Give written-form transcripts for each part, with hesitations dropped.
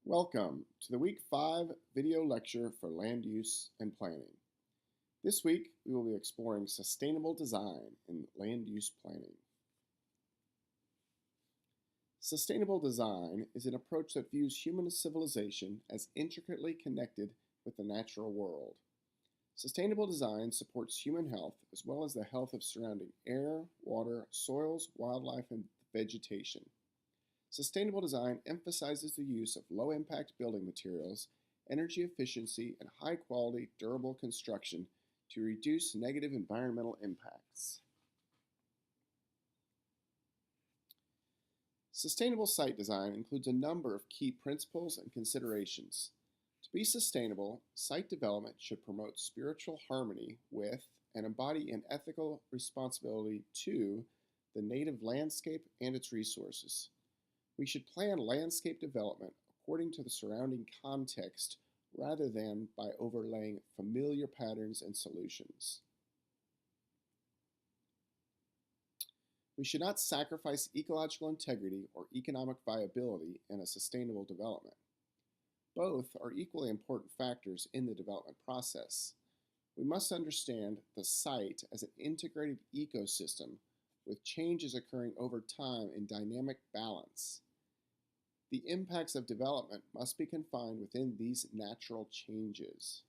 Welcome to the Week 5 video lecture for land use and planning. This week, we will be exploring sustainable design in land use planning. Sustainable design is an approach that views human civilization as intricately connected with the natural world. Sustainable design supports human health as well as the health of surrounding air, water, soils, wildlife, and vegetation. Sustainable design emphasizes the use of low-impact building materials, energy efficiency, and high-quality, durable construction to reduce negative environmental impacts. Sustainable site design includes a number of key principles and considerations. To be sustainable, site development should promote spiritual harmony with and embody an ethical responsibility to the native landscape and its resources. We should plan landscape development according to the surrounding context rather than by overlaying familiar patterns and solutions. We should not sacrifice ecological integrity or economic viability in a sustainable development. Both are equally important factors in the development process. We must understand the site as an integrated ecosystem with changes occurring over time in dynamic balance. The impacts of development must be confined within these natural changes.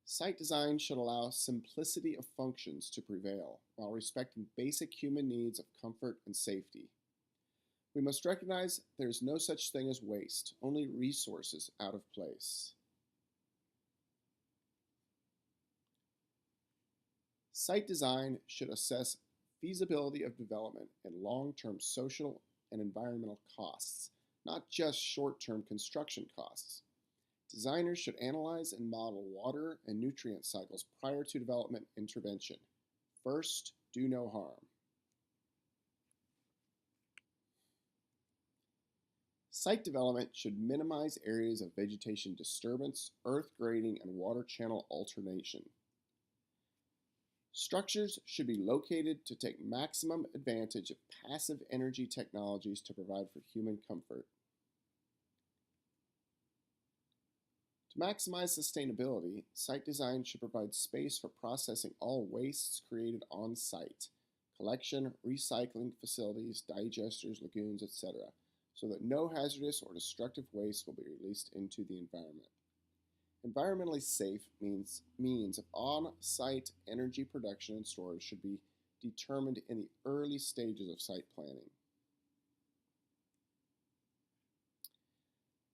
Site design should allow simplicity of functions to prevail while respecting basic human needs of comfort and safety. We must recognize there is no such thing as waste, only resources out of place. Site design should assess feasibility of development and long-term social and environmental costs, not just short-term construction costs. Designers should analyze and model water and nutrient cycles prior to development intervention. First, do no harm. Site development should minimize areas of vegetation disturbance, earth grading, and water channel alternation. Structures should be located to take maximum advantage of passive energy technologies to provide for human comfort. To maximize sustainability, site design should provide space for processing all wastes created on site, collection, recycling facilities, digesters, lagoons, etc., so that no hazardous or destructive waste will be released into the environment. Environmentally safe means of on-site energy production and storage should be determined in the early stages of site planning.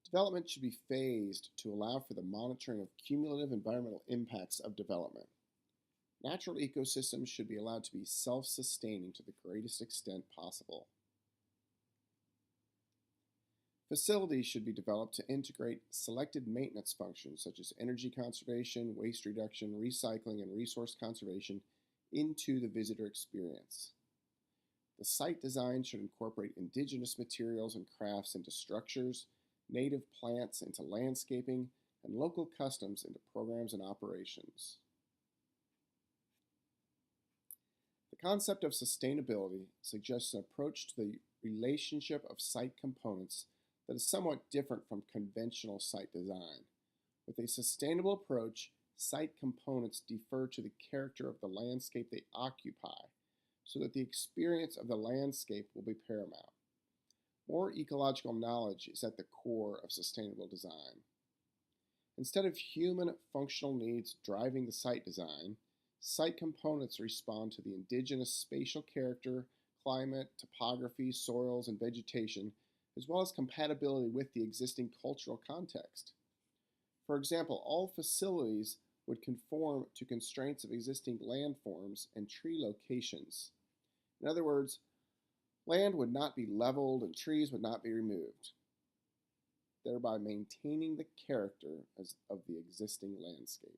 Development should be phased to allow for the monitoring of cumulative environmental impacts of development. Natural ecosystems should be allowed to be self-sustaining to the greatest extent possible. Facilities should be developed to integrate selected maintenance functions such as energy conservation, waste reduction, recycling, and resource conservation into the visitor experience. The site design should incorporate indigenous materials and crafts into structures, native plants into landscaping, and local customs into programs and operations. The concept of sustainability suggests an approach to the relationship of site components that is somewhat different from conventional site design. With a sustainable approach, site components defer to the character of the landscape they occupy, so that the experience of the landscape will be paramount. More ecological knowledge is at the core of sustainable design. Instead of human functional needs driving the site design, site components respond to the indigenous spatial character, climate, topography, soils, and vegetation, as well as compatibility with the existing cultural context. For example, all facilities would conform to constraints of existing landforms and tree locations. In other words, land would not be leveled and trees would not be removed, thereby maintaining the character of the existing landscape.